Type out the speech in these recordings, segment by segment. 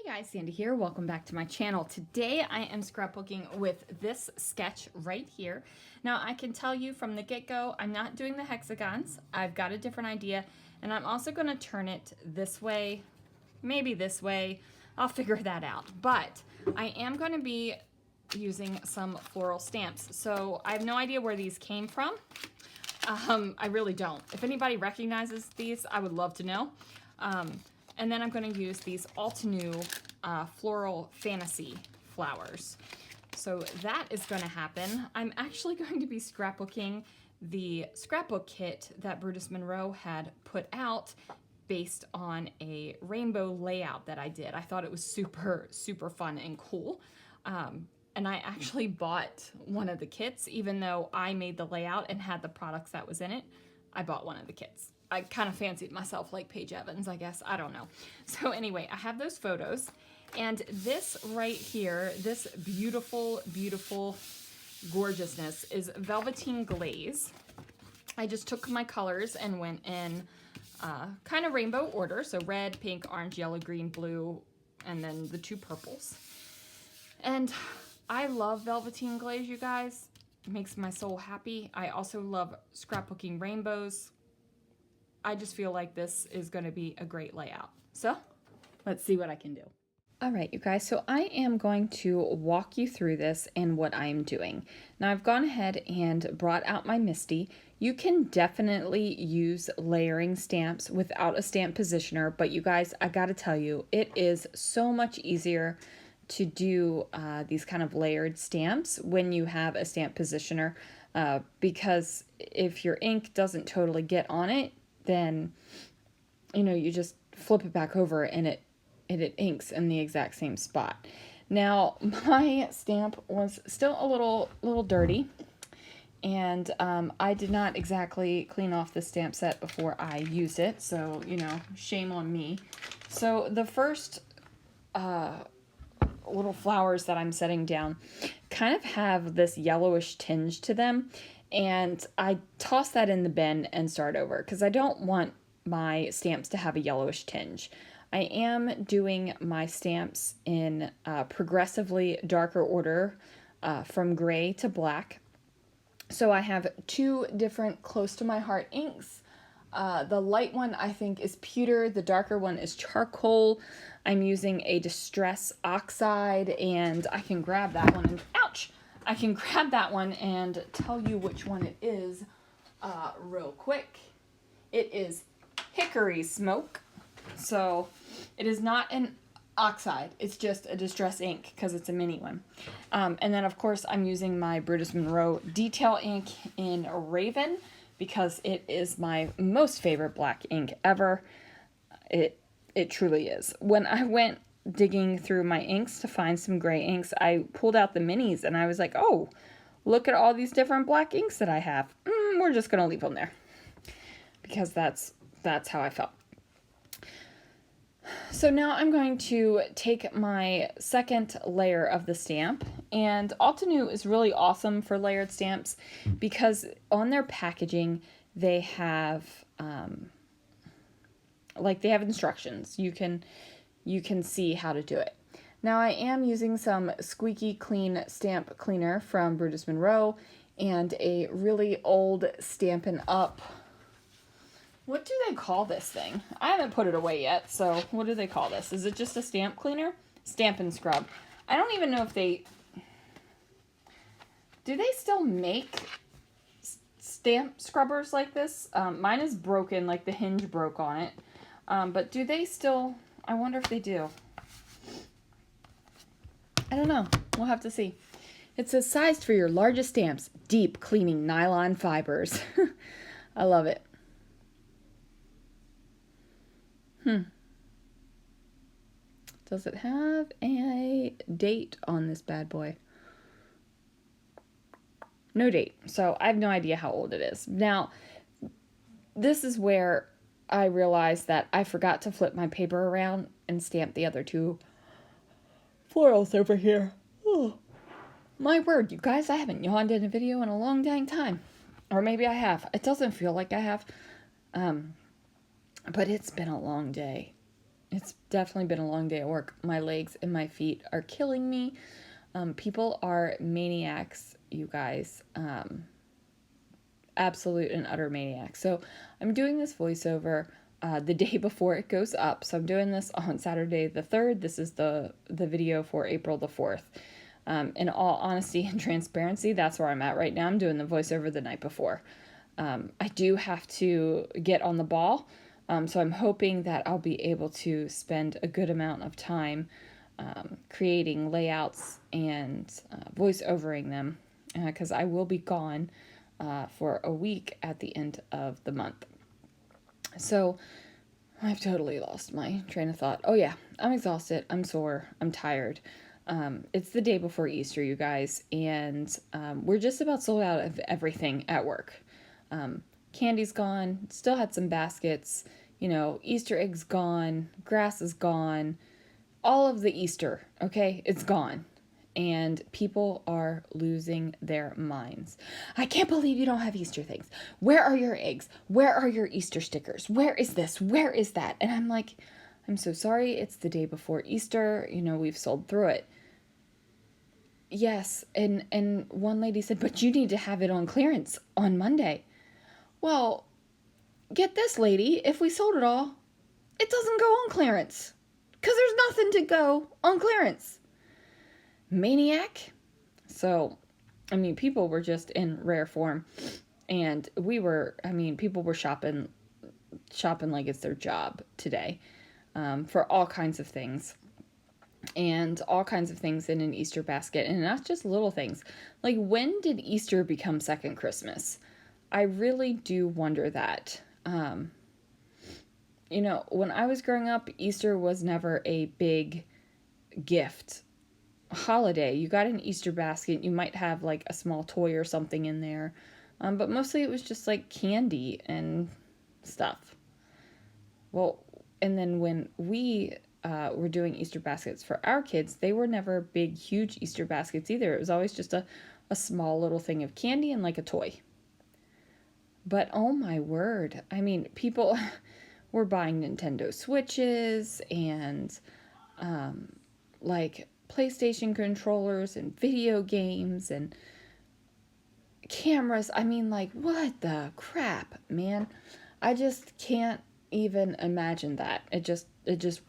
Guys, Sandy here. Welcome back to my channel. Today I am scrapbooking with this sketch right here. Now I can tell you from the get-go, I'm not doing the hexagons. I've got a different idea, and I'm also going to turn it this way, maybe this way. I'll figure that out. But I am going to be using some floral stamps. So I have no idea where these came from. I really don't. If anybody recognizes these, I would love to know. And then I'm going to use these Altenew Floral Fantasy flowers. So that is going to happen. I'm actually going to be scrapbooking the scrapbook kit that Brutus Monroe had put out based on a rainbow layout that I did. I thought it was super, super fun and cool. And I actually bought one of the kits, even though I made the layout and had the products that was in it. I bought one of the kits. I kind of fancied myself like Paige Evans, I guess. I don't know. So anyway, I have those photos. And this right here, this beautiful, beautiful gorgeousness is Velveteen Glaze. I just took my colors and went in kind of rainbow order. So red, pink, orange, yellow, green, blue, and then the two purples. And I love Velveteen Glaze, you guys. It makes my soul happy. I also love scrapbooking rainbows. I just feel like this is going to be a great layout. So let's see what I can do. All right, you guys, so I am going to walk you through this and what I'm doing. Now I've gone ahead and brought out my Misty. You can definitely use layering stamps without a stamp positioner, but you guys, I gotta tell you, it is so much easier to do these kind of layered stamps when you have a stamp positioner, because if your ink doesn't totally get on it, then, you know, you just flip it back over and it inks in the exact same spot. Now, my stamp was still a little dirty, and I did not exactly clean off the stamp set before I used it, so, you know, shame on me. So the first little flowers that I'm setting down kind of have this yellowish tinge to them. And I toss that in the bin and start over because I don't want my stamps to have a yellowish tinge. I am doing my stamps in progressively darker order from gray to black. So I have two different close to my heart inks. The light one I think is pewter, the darker one is charcoal. I'm using a Distress Oxide, and I can grab that one and ouch! I can grab that one and tell you which one it is real quick. It is Hickory Smoke. So it is not an oxide. It's just a distress ink because it's a mini one. And then, of course, I'm using my Brutus Monroe detail ink in Raven because it is my most favorite black ink ever. It truly is. When I went digging through my inks to find some gray inks, I pulled out the minis and I was like, oh, look at all these different black inks that I have. We're just going to leave them there because that's how I felt. So now I'm going to take my second layer of the stamp, and Altenew is really awesome for layered stamps because on their packaging they have they have instructions. You can see how to do it. Now I am using some Squeaky Clean stamp cleaner from Brutus Monroe and a really old Stampin' Up. What do they call this thing? I haven't put it away yet, so what do they call this? Is it just a stamp cleaner? Stampin' Scrub. I don't even know if do they still make stamp scrubbers like this? Mine is broken, like the hinge broke on it. But do they still, I wonder if they do. I don't know. We'll have to see. It says sized for your largest stamps, deep cleaning nylon fibers. I love it. Does it have a date on this bad boy? No date. So I have no idea how old it is. Now, this is where I realized that I forgot to flip my paper around and stamp the other two florals over here. Oh, my word, you guys, I haven't yawned in a video in a long dang time. Or maybe I have. It doesn't feel like I have. But it's been a long day. It's definitely been a long day at work. My legs and my feet are killing me. People are maniacs, you guys. Absolute and utter maniacs. So I'm doing this voiceover the day before it goes up. So I'm doing this on Saturday the 3rd. This is the video for April the 4th. In all honesty and transparency, that's where I'm at right now. I'm doing the voiceover the night before. I do have to get on the ball. So I'm hoping that I'll be able to spend a good amount of time creating layouts and voice-overing them, because I will be gone for a week at the end of the month. So I've totally lost my train of thought. Oh yeah, I'm exhausted, I'm sore, I'm tired. It's the day before Easter, you guys, and we're just about sold out of everything at work. Candy's gone, still had some baskets, Easter eggs gone, grass is gone, all of the Easter, okay, it's gone. And people are losing their minds. I can't believe you don't have Easter things. Where are your eggs? Where are your Easter stickers? Where is this? Where is that? And I'm like, I'm so sorry. It's the day before Easter. We've sold through it. Yes. And one lady said, but you need to have it on clearance on Monday. Well, get this, lady. If we sold it all, it doesn't go on clearance. Because there's nothing to go on clearance. Maniac. So, people were just in rare form, and people were shopping like it's their job today, for all kinds of things, and all kinds of things in an Easter basket, and not just little things. Like, when did Easter become second Christmas? I really do wonder that. When I was growing up, Easter was never a big gift holiday. You got an Easter basket, you might have like a small toy or something in there, but mostly it was just like candy and stuff. Well, and then when we were doing Easter baskets for our kids, they were never big, huge Easter baskets either. It was always just a small little thing of candy and like a toy. But oh my word, people were buying Nintendo Switches and like PlayStation controllers and video games and cameras. What the crap, man? I just can't even imagine that. It just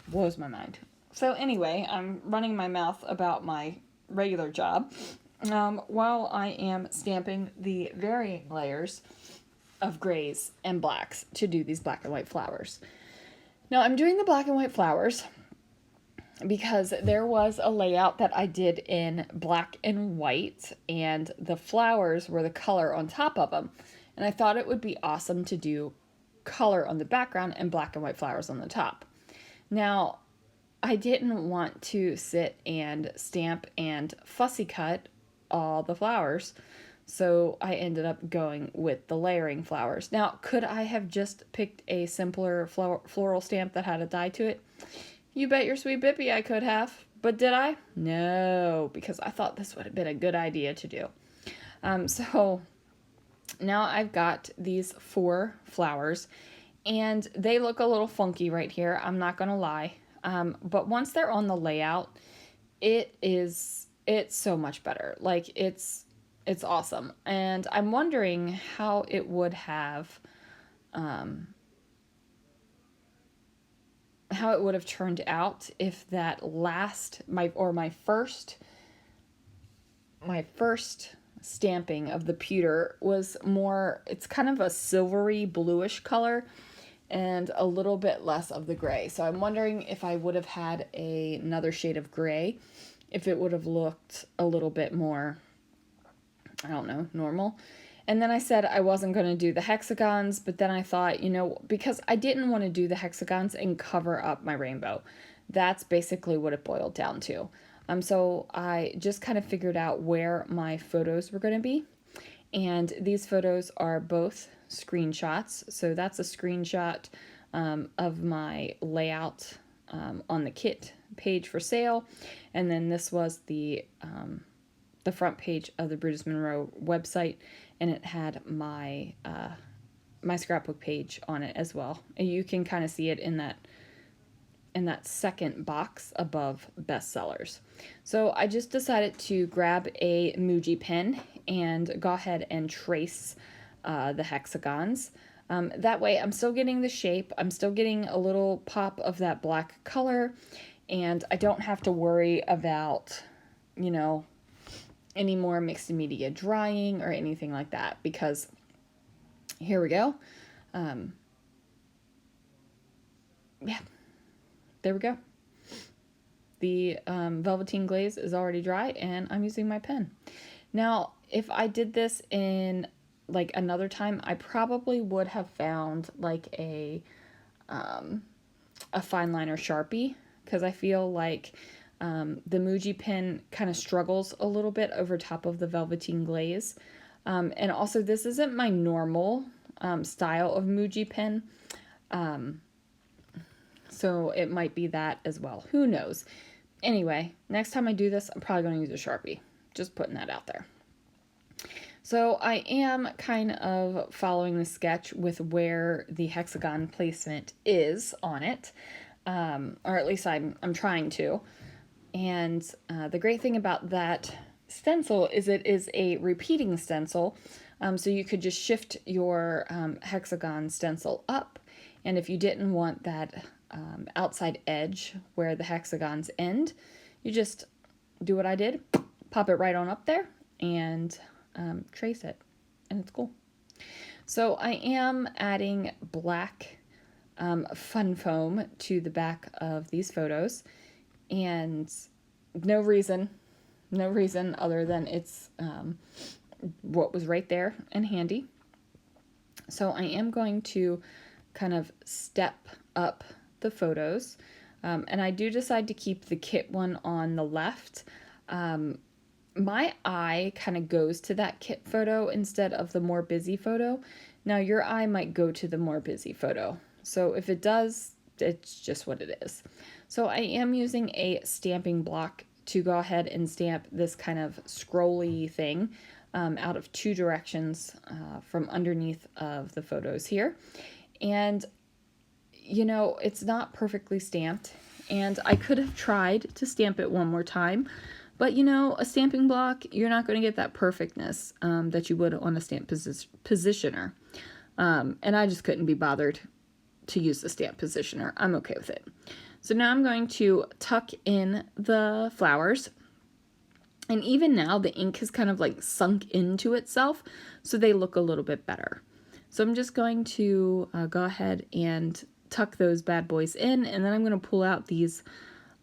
blows my mind. So anyway, I'm running my mouth about my regular job while I am stamping the varying layers of grays and blacks to do these black and white flowers. Now I'm doing the black and white flowers because there was a layout that I did in black and white, and the flowers were the color on top of them. And I thought it would be awesome to do color on the background and black and white flowers on the top. Now, I didn't want to sit and stamp and fussy cut all the flowers, so I ended up going with the layering flowers. Now, could I have just picked a simpler floral stamp that had a die to it? You bet your sweet Bippy I could have. But did I? No, because I thought this would have been a good idea to do. So now I've got these 4 flowers, and they look a little funky right here, I'm not going to lie. But once they're on the layout, it's so much better. Like, it's awesome. And I'm wondering how it would have turned out if that my first stamping of the pewter was more, it's kind of a silvery bluish color and a little bit less of the gray. So I'm wondering if I would have had another shade of gray, if it would have looked a little bit more, I don't know, normal. And then I said I wasn't going to do the hexagons, but then I thought, because I didn't want to do the hexagons and cover up my rainbow. That's basically what it boiled down to. So I just kind of figured out where my photos were going to be. And these photos are both screenshots. So that's a screenshot of my layout on the kit page for sale. And then this was the front page of the Brutus Monroe website, and it had my my scrapbook page on it as well. And you can kind of see it in in that second box above bestsellers. So I just decided to grab a Muji pen and go ahead and trace the hexagons. That way I'm still getting the shape, I'm still getting a little pop of that black color, and I don't have to worry about, you know, any more mixed media drying or anything like that, because here we go. Yeah, there we go. The velveteen glaze is already dry and I'm using my pen. Now, if I did this in like another time, I probably would have found like a fine liner Sharpie, because I feel like the Muji pen kind of struggles a little bit over top of the velveteen glaze. And also, this isn't my normal style of Muji pen. So it might be that as well. Who knows? Anyway, next time I do this, I'm probably going to use a Sharpie. Just putting that out there. So I am kind of following the sketch with where the hexagon placement is on it. Or at least I'm trying to. And the great thing about that stencil is it is a repeating stencil. So you could just shift your hexagon stencil up. And if you didn't want that outside edge where the hexagons end, you just do what I did, pop it right on up there and trace it, and it's cool. So I am adding black fun foam to the back of these photos, and no reason other than it's what was right there and handy. So I am going to kind of step up the photos, and I do decide to keep the kit one on the left. My eye kind of goes to that kit photo instead of the more busy photo. Now your eye might go to the more busy photo, so if it does, it's just what it is. So I am using a stamping block to go ahead and stamp this kind of scrolly thing out of two directions from underneath of the photos here. And you know, it's not perfectly stamped, and I could have tried to stamp it one more time, but you know, a stamping block, you're not going to get that perfectness that you would on a stamp positioner. And I just couldn't be bothered to use the stamp positioner. I'm okay with it. So now I'm going to tuck in the flowers, and even now the ink has kind of like sunk into itself, so they look a little bit better. So I'm just going to go ahead and tuck those bad boys in, and then I'm going to pull out these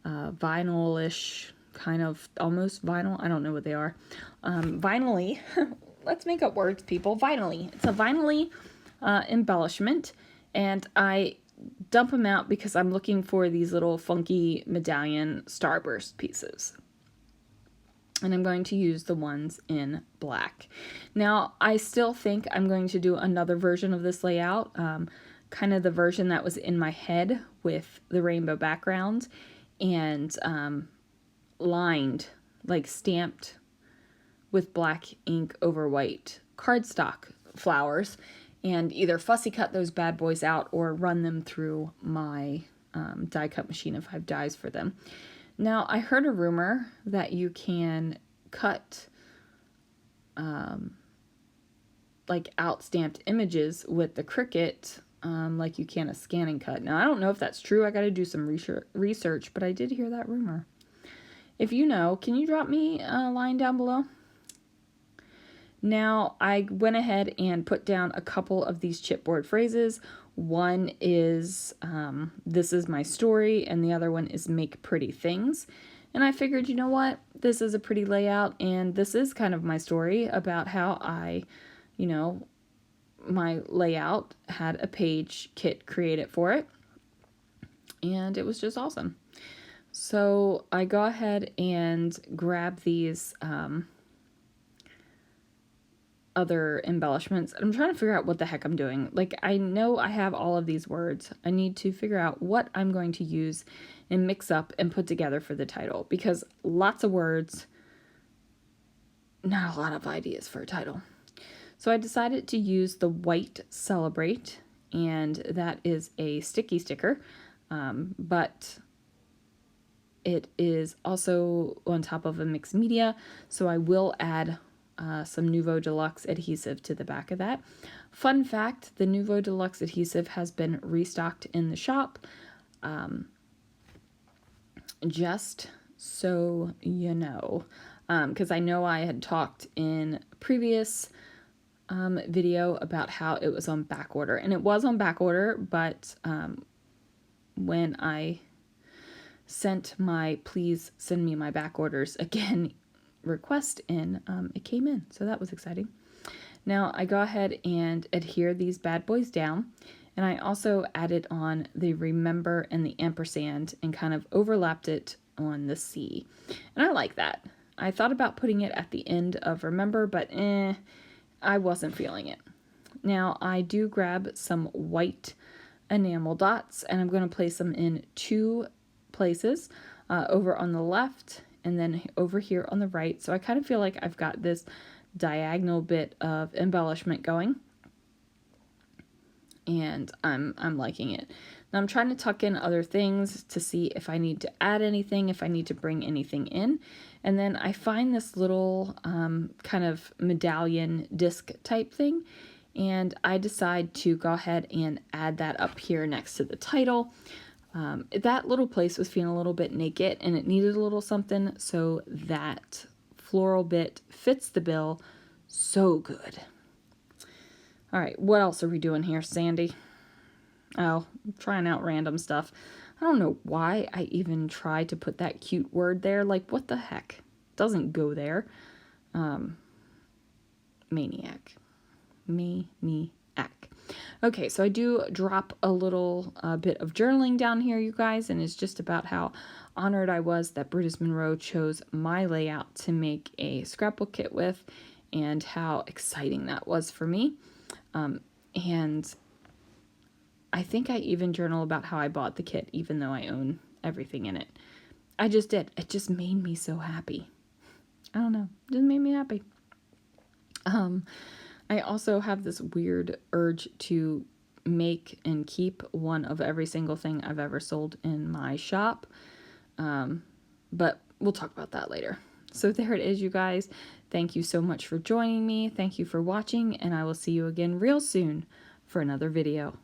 vinyl-ish, kind of almost vinyl, I don't know what they are, vinyl-y, let's make up words, people, vinyl-y. It's a vinyl-y embellishment, and I dump them out because I'm looking for these little funky medallion starburst pieces. And I'm going to use the ones in black. Now, I still think I'm going to do another version of this layout, kind of the version that was in my head with the rainbow background and lined, like stamped with black ink over white cardstock flowers, and either fussy cut those bad boys out or run them through my die cut machine if I have dies for them. Now, I heard a rumor that you can cut like out-stamped images with the Cricut like you can a scan and cut. Now, I don't know if that's true. I got to do some research, but I did hear that rumor. If you know, can you drop me a line down below? Now, I went ahead and put down a couple of these chipboard phrases. One is, this is my story, and the other one is make pretty things. And I figured, you know what, this is a pretty layout, and this is kind of my story about how I, you know, my layout had a page kit created for it, and it was just awesome. So I go ahead and grab these other embellishments. I'm trying to figure out what the heck I'm doing. Like, I know I have all of these words. I need to figure out what I'm going to use and mix up and put together for the title, because lots of words, not a lot of ideas for a title. So I decided to use the white Celebrate, and that is a sticky sticker, but It is also on top of a mixed media, so I will add some Nouveau Deluxe adhesive to the back of that. Fun fact, the Nouveau Deluxe adhesive has been restocked in the shop. Just so you know, because I know I had talked in a previous video about how it was on back order, and it was on back order, but when I sent my please send me my back orders again request in, it came in, so that was exciting. Now I go ahead and adhere these bad boys down, and I also added on the remember and the ampersand and kind of overlapped it on the C, and I like that. I thought about putting it at the end of remember, but I wasn't feeling it. Now I do grab some white enamel dots, and I'm going to place them in 2 places, over on the left and then over here on the right. So I kind of feel like I've got this diagonal bit of embellishment going, and I'm liking it. Now I'm trying to tuck in other things to see if I need to add anything, if I need to bring anything in. And then I find this little kind of medallion disc type thing, and I decide to go ahead and add that up here next to the title. That little place was feeling a little bit naked, and it needed a little something, so that floral bit fits the bill so good. All right, what else are we doing here, Sandy? Oh, I'm trying out random stuff. I don't know why I even tried to put that cute word there. Like, what the heck? Doesn't go there. Maniac. Maniac. Okay, so I do drop a little bit of journaling down here, you guys, and it's just about how honored I was that Brutus Monroe chose my layout to make a scrapbook kit with, and how exciting that was for me. And I think I even journal about how I bought the kit, even though I own everything in it. I just did. It just made me so happy. I don't know. It just made me happy. I also have this weird urge to make and keep one of every single thing I've ever sold in my shop. But we'll talk about that later. So there it is, you guys. Thank you so much for joining me. Thank you for watching, and I will see you again real soon for another video.